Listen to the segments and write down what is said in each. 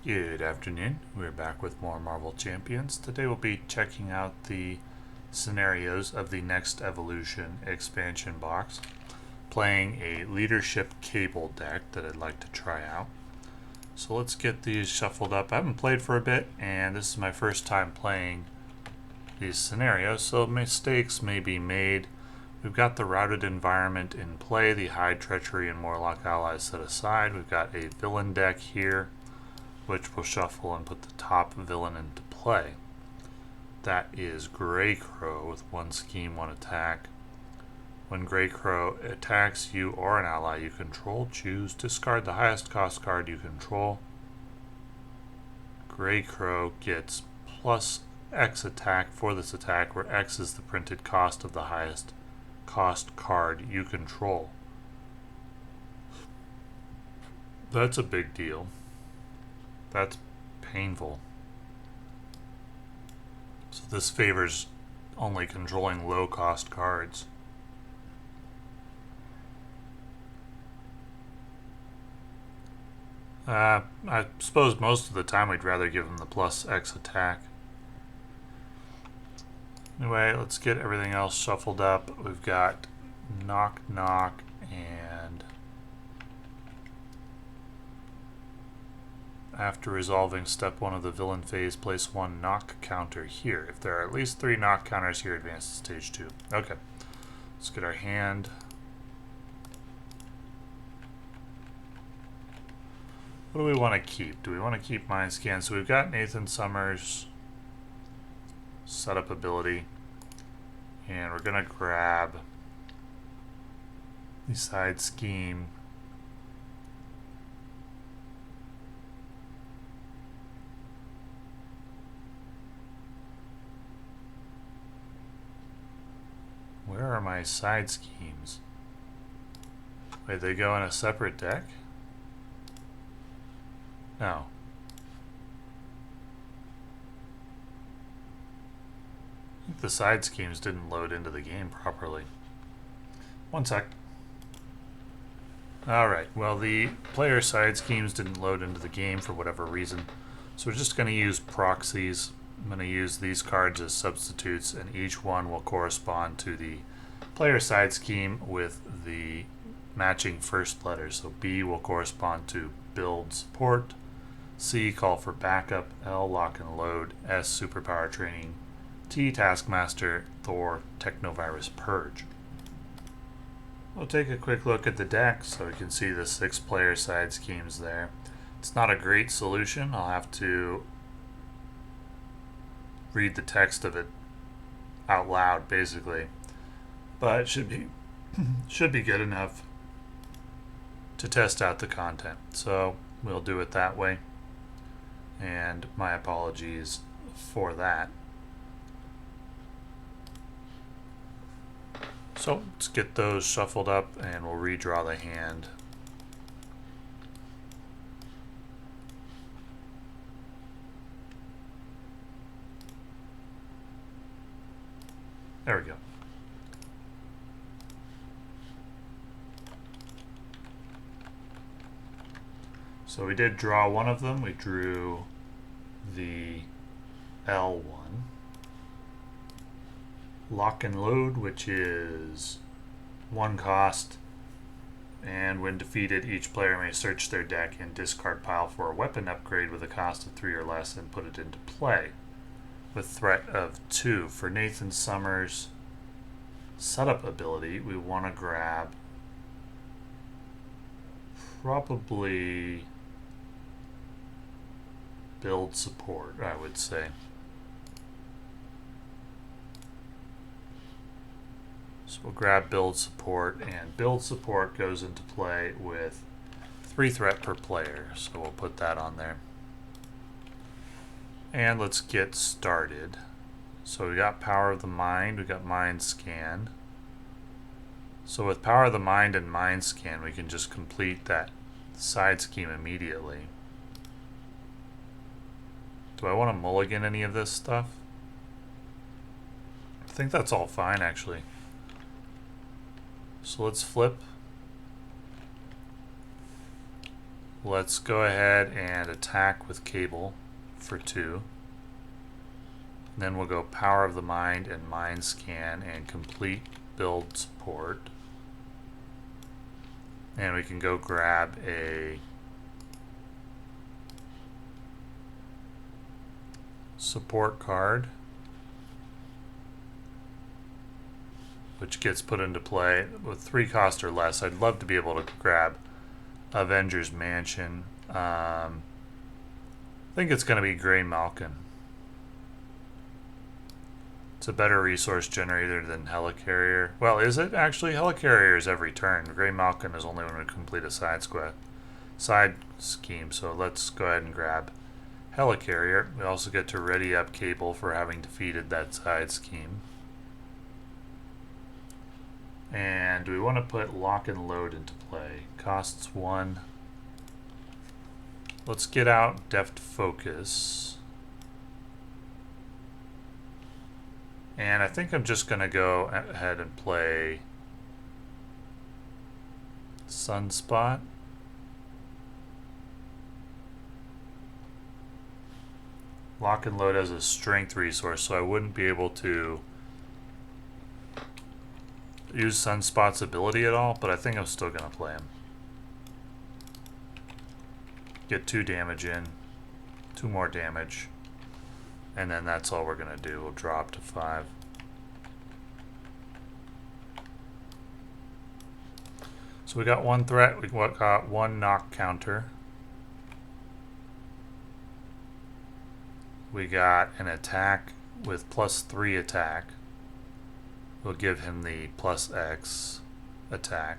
Good afternoon. We're back with more Marvel Champions. Today we'll be checking out the scenarios of the Next Evolution expansion box, playing a leadership cable deck that I'd like to try out. So let's get these shuffled up. I haven't played for a bit, and this is my first time playing these scenarios, so mistakes may be made. We've got the routed environment in play, the high treachery and Morlock allies set aside. We've got a villain deck here, which will shuffle and put the top villain into play. That is Grey Crow with one scheme, one attack. When Grey Crow attacks you or an ally you control, choose discard the highest cost card you control. Grey Crow gets plus X attack for this attack, where X is the printed cost of the highest cost card you control. That's a big deal. That's painful. So this favors only controlling low cost cards. I suppose most of the time we'd rather give him the plus X attack. Anyway, let's get everything else shuffled up. We've got Knock Knock and after resolving step 1 of the villain phase, place 1 knock counter here. If there are at least 3 knock counters here, advance to stage 2. Okay, let's get our hand. What do we want to keep? Do we want to keep Mind Scan? So we've got Nathan Summers' setup ability, and we're going to grab the side scheme. Where are my side schemes? Wait, they go in a separate deck? No. I think the side schemes didn't load into the game properly. One sec. Alright, well, the player side schemes didn't load into the game for whatever reason. So we're just going to use proxies. I'm going to use these cards as substitutes, and each one will correspond to the player side scheme with the matching first letter. So B will correspond to build support, C call for backup, L lock and load, S superpower training, T taskmaster, Thor technovirus purge. We'll take a quick look at the deck so we can see the 6 player side schemes there. It's not a great solution. I'll have to read the text of it out loud, basically, but it should be good enough to test out the content. So we'll do it that way, and my apologies for that. So let's get those shuffled up and we'll redraw the hand. There we go. So we did draw one of them. We drew the L1. Lock and load, which is 1 cost, and when defeated, each player may search their deck and discard pile for a weapon upgrade with a cost of 3 or less and put it into play, with threat of 2. For Nathan Summers' setup ability, we want to grab probably build support, I would say. So we'll grab build support, and build support goes into play with 3 threat per player, so we'll put that on there. And let's get started. So we got Power of the Mind, we got Mind Scan. So with Power of the Mind and Mind Scan, we can just complete that side scheme immediately. Do I want to mulligan any of this stuff? I think that's all fine, actually. So let's flip Let's go ahead and attack with cable for 2. Then we'll go Power of the Mind and Mind Scan and complete build support. And we can go grab a support card, which gets put into play with 3 cost or less. I'd love to be able to grab Avengers Mansion. I think it's going to be Grey Malkin. It's a better resource generator than Helicarrier. Well, is it actually? Helicarrier is every turn. Grey Malkin is only when we complete a side scheme. So let's go ahead and grab Helicarrier. We also get to ready up Cable for having defeated that side scheme. And do we want to put Lock and Load into play? Costs 1. Let's get out Deft Focus. And I think I'm just going to go ahead and play Sunspot. Lock and Load as a strength resource, so I wouldn't be able to use Sunspot's ability at all, but I think I'm still going to play him. Get 2 damage in, 2 more damage. And then that's all we're going to do. We'll drop to 5. So we got 1 threat. We got 1 knock counter. We got an attack with +3 attack. We'll give him the +X attack.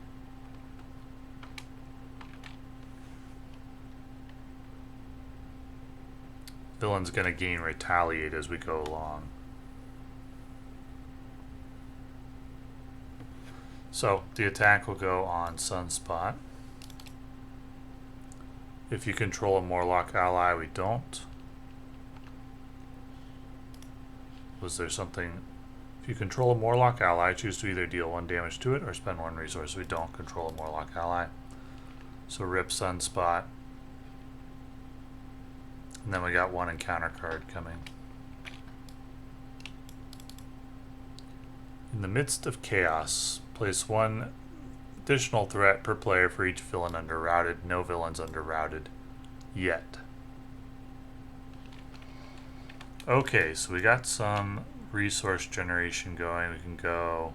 Villain's going to gain Retaliate as we go along. So the attack will go on Sunspot. If you control a Morlock ally, we don't. Was there something? If you control a Morlock ally, choose to either deal 1 damage to it or spend 1 resource. We don't control a Morlock ally. So rip Sunspot. And then we got 1 encounter card coming. In the midst of chaos, place 1 additional threat per player for each villain under routed. No villains under routed yet. Okay, so we got some resource generation going. We can go...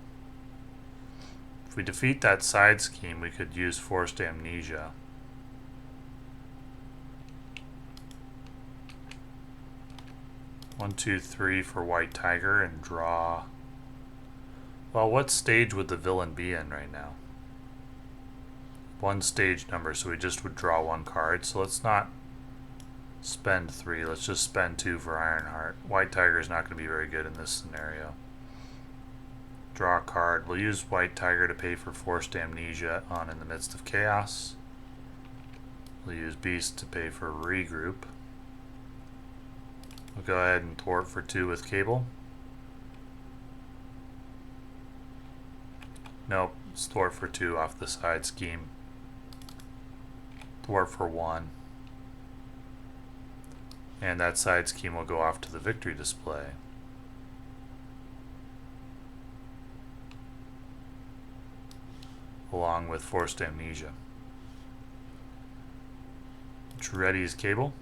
If we defeat that side scheme, we could use Forced Amnesia. One, 2, 3 for White Tiger and draw. Well, what stage would the villain be in right now? 1 stage number, so we just would draw 1 card. So let's not spend 3. Let's just spend 2 for Ironheart. White Tiger is not going to be very good in this scenario. Draw a card. We'll use White Tiger to pay for Forced Amnesia on In the Midst of Chaos. We'll use Beast to pay for Regroup. We'll go ahead and thwart for 2 with Cable. Nope, it's thwart for 2 off the side scheme. Thwart for 1. And that side scheme will go off to the victory display. Along with Forced Amnesia. Which readies Cable,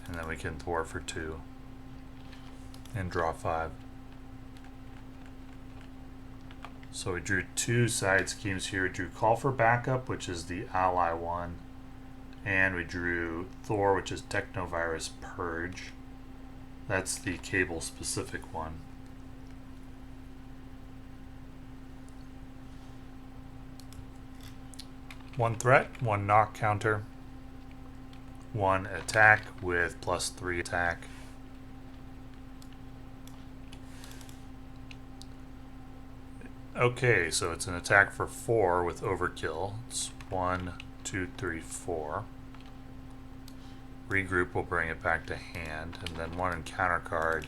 and then we can thwart for 2. And draw 5. So we drew 2 side schemes here. We drew Call for Backup, which is the ally one. And we drew Thor, which is Technovirus Purge. That's the Cable specific one. One threat, 1 knock counter, 1 attack with +3 attack. Okay, so it's an attack for 4 with overkill. It's 1, 2, 3, 4. Regroup will bring it back to hand, and then 1 encounter card,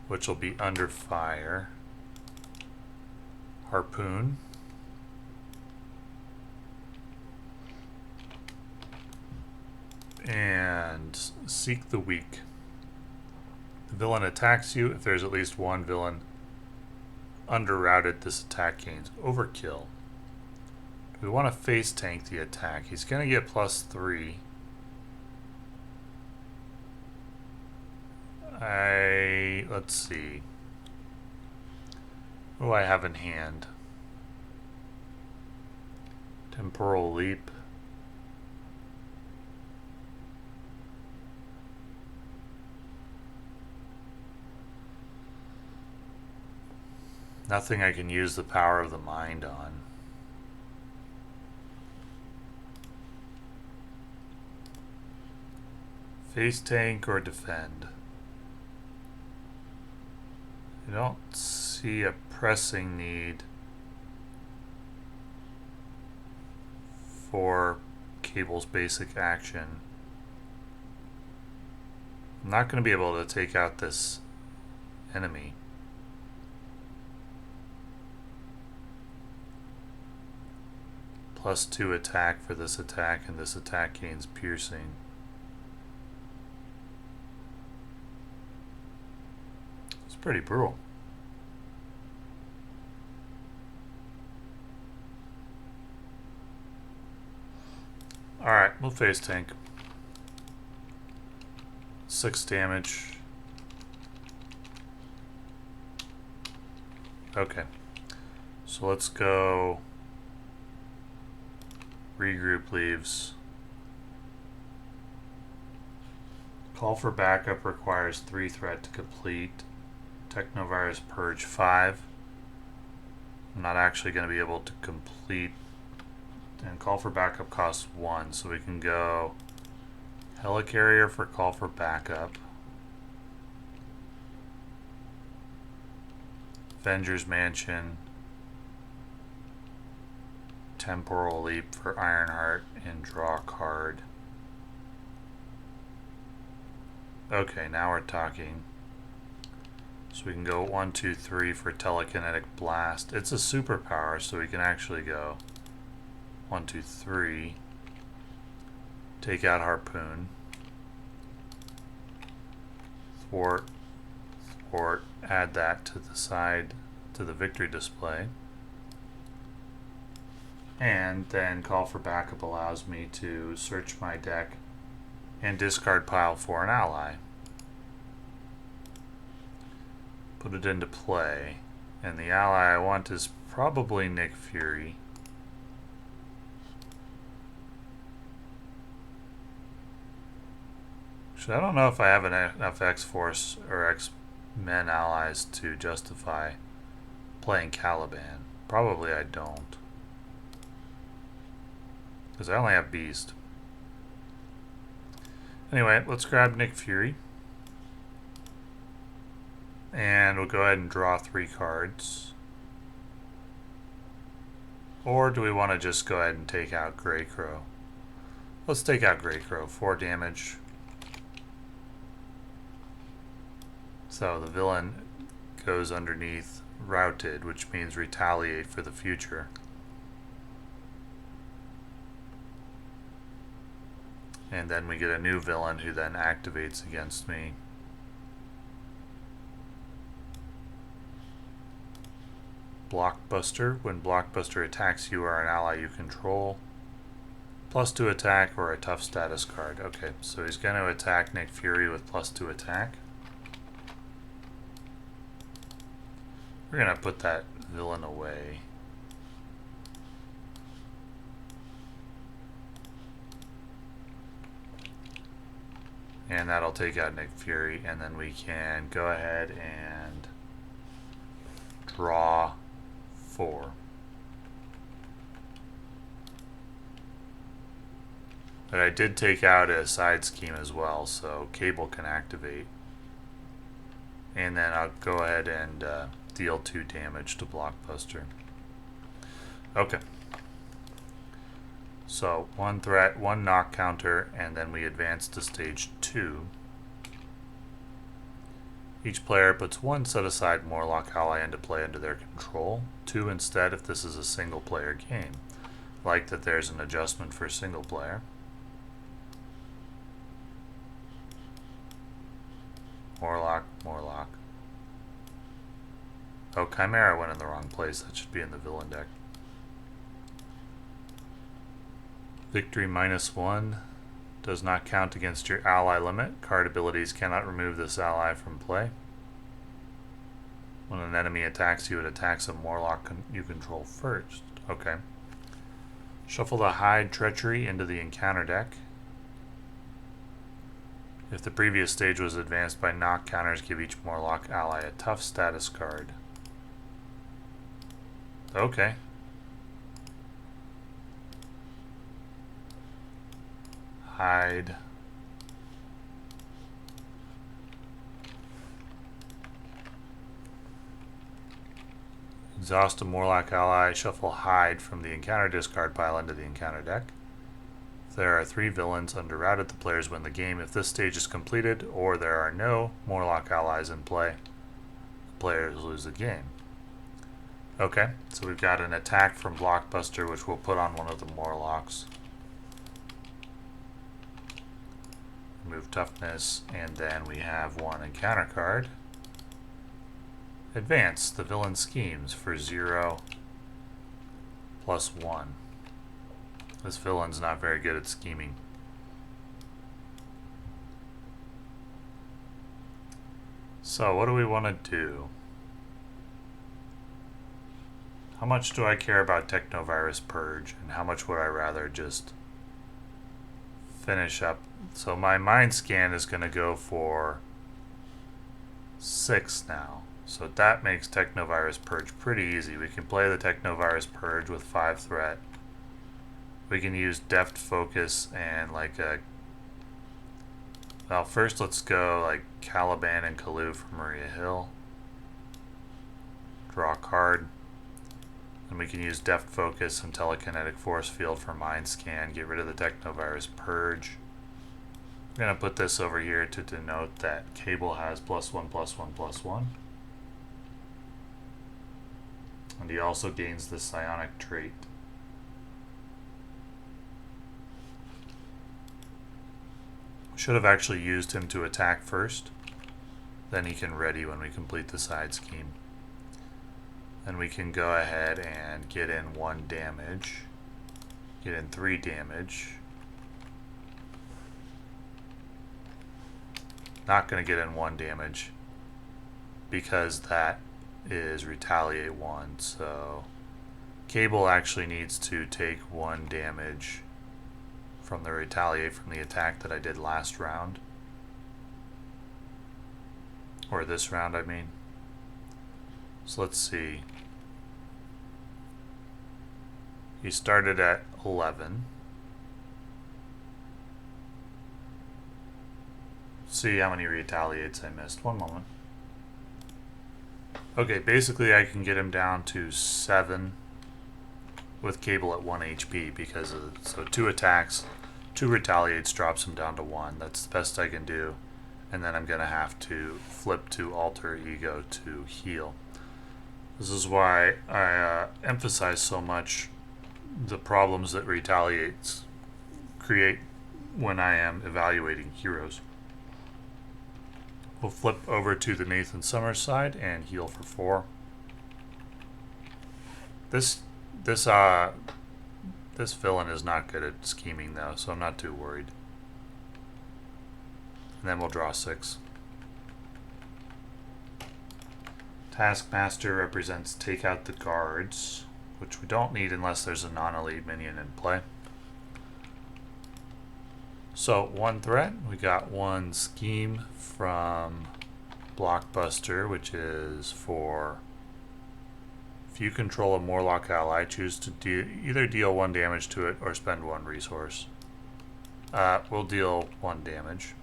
which will be Under Fire. Harpoon. And seek the weak. The villain attacks you. If there's at least one villain underrouted, this attack gains overkill. We want to face tank the attack. He's going to get +3. Let's see. What do I have in hand? Temporal leap. Nothing I can use the power of the mind on. Face tank or defend. I don't see a pressing need for Cable's basic action. I'm not going to be able to take out this enemy. +2 attack for this attack, and this attack gains piercing. It's pretty brutal. Alright, we'll face tank. 6 damage. Okay. So let's go. Regroup leaves. Call for backup requires 3 threat to complete. Technovirus Purge 5. I'm not actually going to be able to complete. And call for backup costs 1, so we can go Helicarrier for call for backup. Avengers Mansion. Temporal Leap for Ironheart and draw a card. Okay, now we're talking. So we can go 1, 2, 3 for Telekinetic Blast. It's a superpower, so we can actually go 1, 2, 3. Take out Harpoon. Thwart. Thwart. Add that to the side, to the victory display. And then call for backup allows me to search my deck and discard pile for an ally. Put it into play. And the ally I want is probably Nick Fury. Actually, I don't know if I have enough X-Force or X-Men allies to justify playing Caliban. Probably I don't. Because I only have Beast. Anyway, let's grab Nick Fury. And we'll go ahead and draw 3 cards. Or do we want to just go ahead and take out Greycrow? Let's take out Greycrow. 4 damage. So the villain goes underneath Routed, which means retaliate for the future. And then we get a new villain who then activates against me. Blockbuster. When Blockbuster attacks you or an ally you control. +2 attack or a tough status card. Okay, so he's going to attack Nick Fury with +2 attack. We're going to put that villain away. And that'll take out Nick Fury, and then we can go ahead and draw 4. But I did take out a side scheme as well, so Cable can activate. And then I'll go ahead and deal 2 damage to Blockbuster. Okay. So 1 threat, 1 knock counter, and then we advance to stage 2. Each player puts 1 set-aside Morlock ally into play under their control, 2 instead if this is a single-player game. Like that there's an adjustment for single player. Morlock, Morlock. Oh, Chimera went in the wrong place. That should be in the villain deck. Victory -1 does not count against your ally limit. Card abilities cannot remove this ally from play. When an enemy attacks you, it attacks a Morlock you control first. Okay. Shuffle the Hide Treachery into the encounter deck. If the previous stage was advanced by knock counters, give each Morlock ally a tough status card. Okay. Hide. Exhaust a Morlock ally, shuffle Hide from the encounter discard pile into the encounter deck. If there are 3 villains under routed, the players win the game. If this stage is completed or there are no Morlock allies in play, the players lose the game. Okay, so we've got an attack from Blockbuster, which we'll put on one of the Morlocks. Remove toughness, and then we have one encounter card. Advance the villain schemes for 0 + 1. This villain's not very good at scheming. So what do we want to do? How much do I care about Technovirus Purge, and how much would I rather just finish up? So my Mind Scan is going to go for 6 now. So that makes Technovirus Purge pretty easy. We can play the Technovirus Purge with 5 threat. We can use Deft Focus and like a... Well, first let's go like Caliban and Kalu for Maria Hill. Draw a card. And we can use Deft Focus and Telekinetic Force Field for Mind Scan. Get rid of the Technovirus Purge. I'm going to put this over here to denote that Cable has +1/+1/+1. And he also gains the Psionic trait. Should have actually used him to attack first. Then he can ready when we complete the side scheme. Then we can go ahead and get in 1 damage. Get in 3 damage. Not going to get in 1 damage because that is Retaliate 1. So Cable actually needs to take 1 damage from the Retaliate from the attack that I did last round. Or this round, I mean. So let's see. He started at 11. See how many retaliates I missed. One moment. Okay, basically I can get him down to 7 with Cable at 1 HP because of, so 2 attacks, 2 retaliates drops him down to 1. That's the best I can do. And then I'm going to have to flip to Alter Ego to heal. This is why I emphasize so much the problems that retaliates create when I am evaluating heroes. We'll flip over to the Nathan Summers side and heal for 4. This villain is not good at scheming though, so I'm not too worried. And then we'll draw 6. Taskmaster represents take out the guards, which we don't need unless there's a non-elite minion in play. So 1 threat, we got 1 scheme from Blockbuster, which is for if you control a Morlock ally, choose to either deal 1 damage to it or spend 1 resource. We'll deal 1 damage.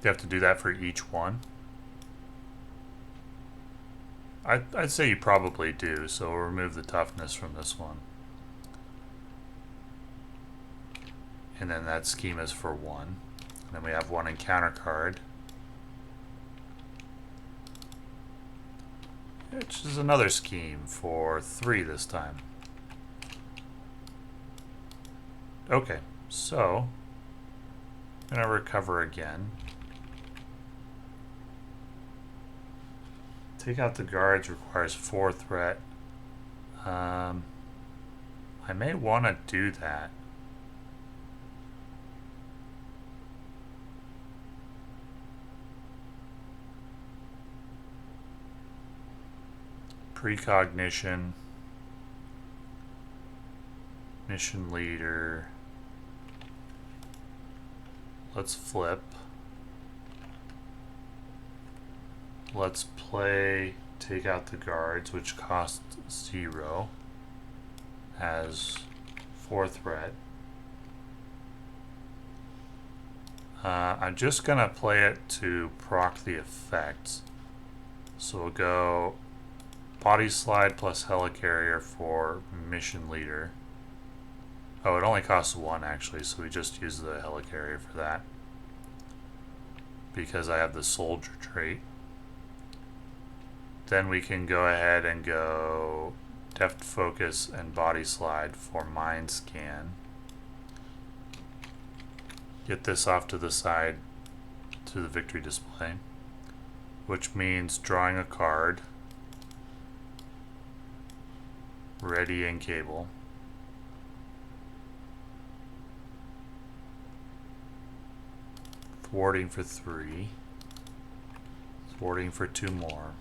You have to do that for each one. I'd say you probably do, so we'll remove the toughness from this one. And then that scheme is for 1. And then we have 1 encounter card, which is another scheme for 3 this time. Okay, so I'm going to recover again. Take out the guards requires 4 threat. I may want to do that. Precognition. Mission leader. Let's flip. Let's play take out the guards, which costs 0. Has 4 threat. I'm just gonna play it to proc the effects. So we'll go body slide plus helicarrier for mission leader. Oh, it only costs 1 actually, so we just use the helicarrier for that. Because I have the soldier trait. Then we can go ahead and go deft focus and body slide for mind scan. Get this off to the side to the victory display, which means drawing a card, ready and cable. Thwarting for 3. Thwarting for 2 more.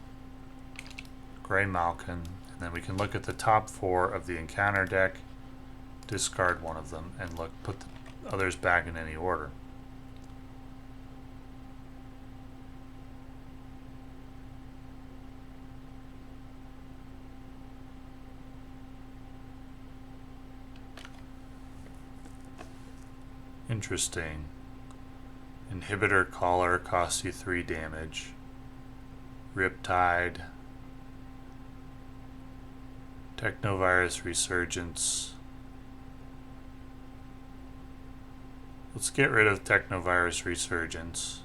Gray Malkin. And then we can look at the top 4 of the encounter deck, discard one of them, and put the others back in any order. Interesting. Inhibitor Collar costs you 3 damage. Riptide. Technovirus Resurgence. Let's get rid of Technovirus Resurgence.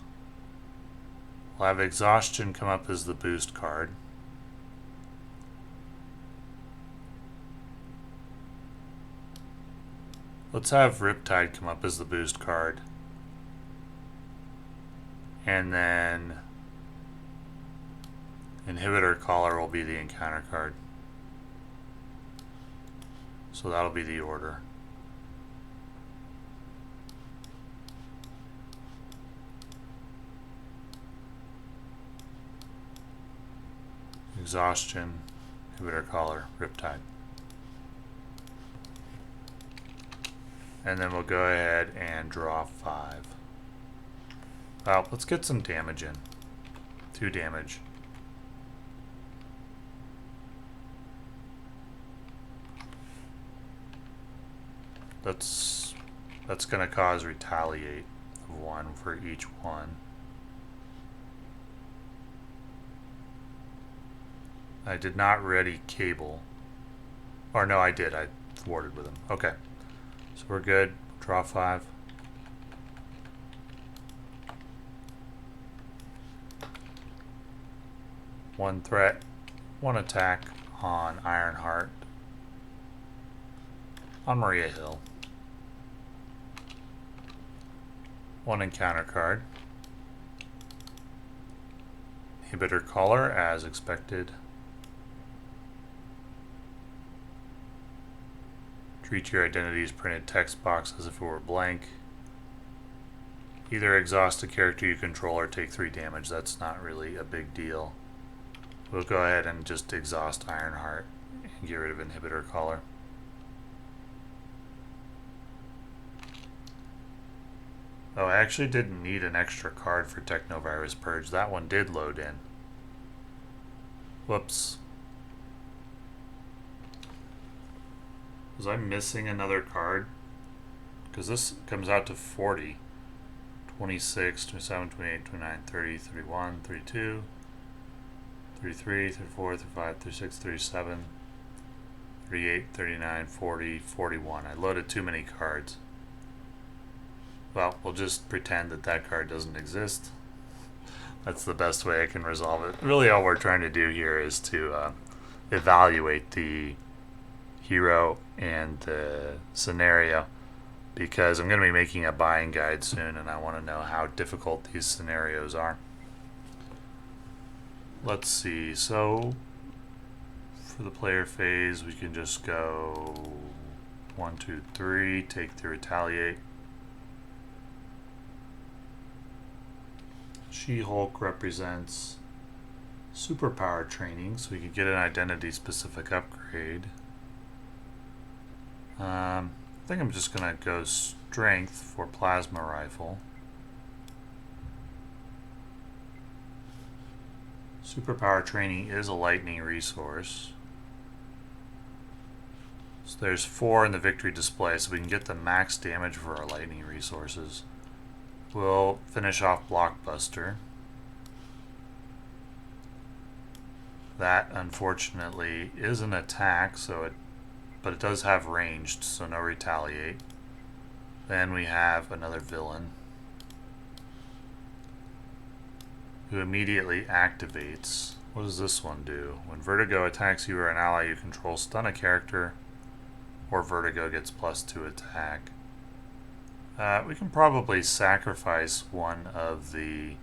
We'll have Exhaustion come up as the boost card. Let's have Riptide come up as the boost card. And then Inhibitor Collar will be the encounter card. So that'll be the order. Exhaustion, Inhibitor Collar, Riptide. And then we'll go ahead and draw 5. Well, let's get some damage in. 2 damage. That's going to cause retaliate of 1 for each one. I did not ready cable. Or no, I did. I thwarted with him. Okay. So we're good. Draw 5. One threat, 1 attack on Ironheart. On Maria Hill. 1 encounter card. Inhibitor Collar as expected. Treat your identity's printed text box as if it were blank. Either exhaust a character you control or take 3 damage. That's not really a big deal. We'll go ahead and just exhaust Ironheart and get rid of Inhibitor Collar. Oh, I actually didn't need an extra card for Technovirus Purge. That one did load in. Whoops. Was I missing another card? Because this comes out to 40. 26, 27, 28, 29, 30, 31, 32, 33, 34, 35, 36, 37, 38, 39, 40, 41. I loaded too many cards. Well, we'll just pretend that that card doesn't exist. That's the best way I can resolve it. Really all we're trying to do here is to evaluate the hero and the scenario, because I'm going to be making a buying guide soon and I want to know how difficult these scenarios are. let's see. So for the player phase, we can just go 1, 2, 3, take the retaliate. She-Hulk represents superpower training, so we could get an identity specific upgrade. I think I'm just gonna go strength for plasma rifle. Superpower training is a lightning resource. So there's 4 in the victory display, so we can get the max damage for our lightning resources. We'll finish off Blockbuster. That unfortunately is an attack, but it does have ranged, so no retaliate. Then we have another villain who immediately activates. What does this one do? When Vertigo attacks you or an ally you control, stun a character, or Vertigo gets +2 attack. We can probably sacrifice one of the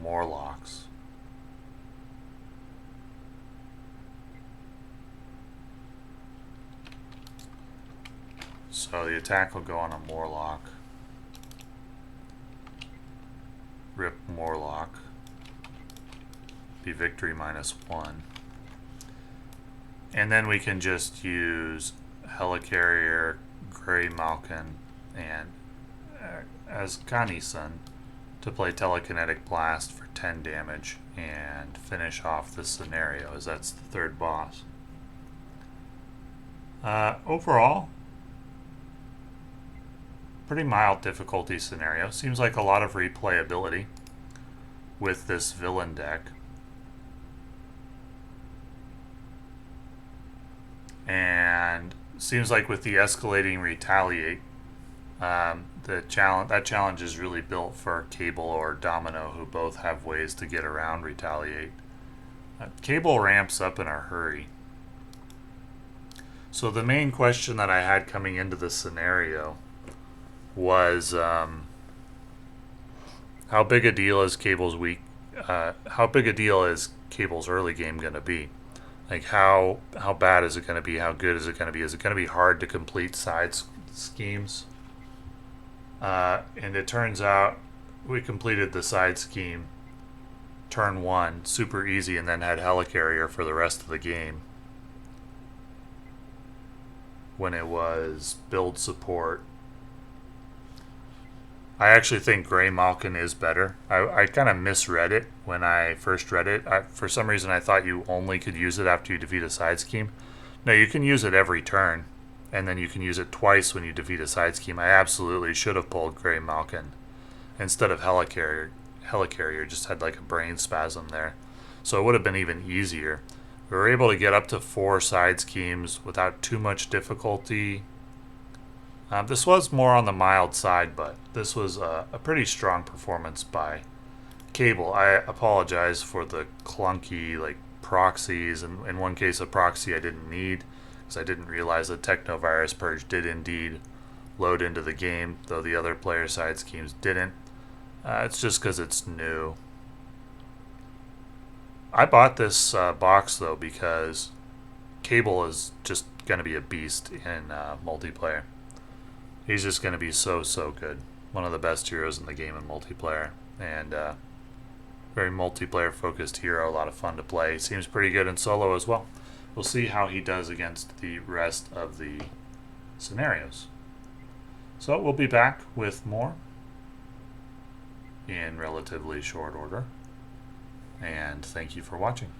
Morlocks. So the attack will go on a Morlock. Rip Morlock. Be victory -1. And then we can just use Helicarrier, Grey Malkin, and as Kani-san to play Telekinetic Blast for 10 damage and finish off this scenario, as that's the third boss. Overall, pretty mild difficulty scenario. Seems like a lot of replayability with this villain deck. And seems like with the escalating retaliate, that challenge is really built for Cable or Domino, who both have ways to get around retaliate. Cable ramps up in a hurry. So the main question that I had coming into this scenario was how big a deal is Cable's how big a deal is Cable's early game going to be? Like how bad is it going to be? How good is it going to be? Is it going to be hard to complete side schemes? And it turns out we completed the side scheme turn 1 super easy, and then had Helicarrier for the rest of the game. When it was build support, I actually think Grey Malkin is better. I kind of misread it when I first read it. For some reason, I thought you only could use it after you defeat a side scheme. No, you can use it every turn, and then you can use it twice when you defeat a side scheme. I absolutely should have pulled Grey Malkin instead of Helicarrier. Helicarrier just had like a brain spasm there. So it would have been even easier. We were able to get up to 4 side schemes without too much difficulty. This was more on the mild side, but this was a pretty strong performance by Cable. I apologize for the clunky proxies, and in one case a proxy I didn't need because I didn't realize that Technovirus Purge did indeed load into the game, though the other player side schemes didn't. It's just because it's new. I bought this box though because Cable is just going to be a beast in multiplayer. He's just going to be so good. One of the best heroes in the game in multiplayer. And very multiplayer focused hero. A lot of fun to play. Seems pretty good in solo as well. We'll see how he does against the rest of the scenarios. So we'll be back with more in relatively short order. And thank you for watching.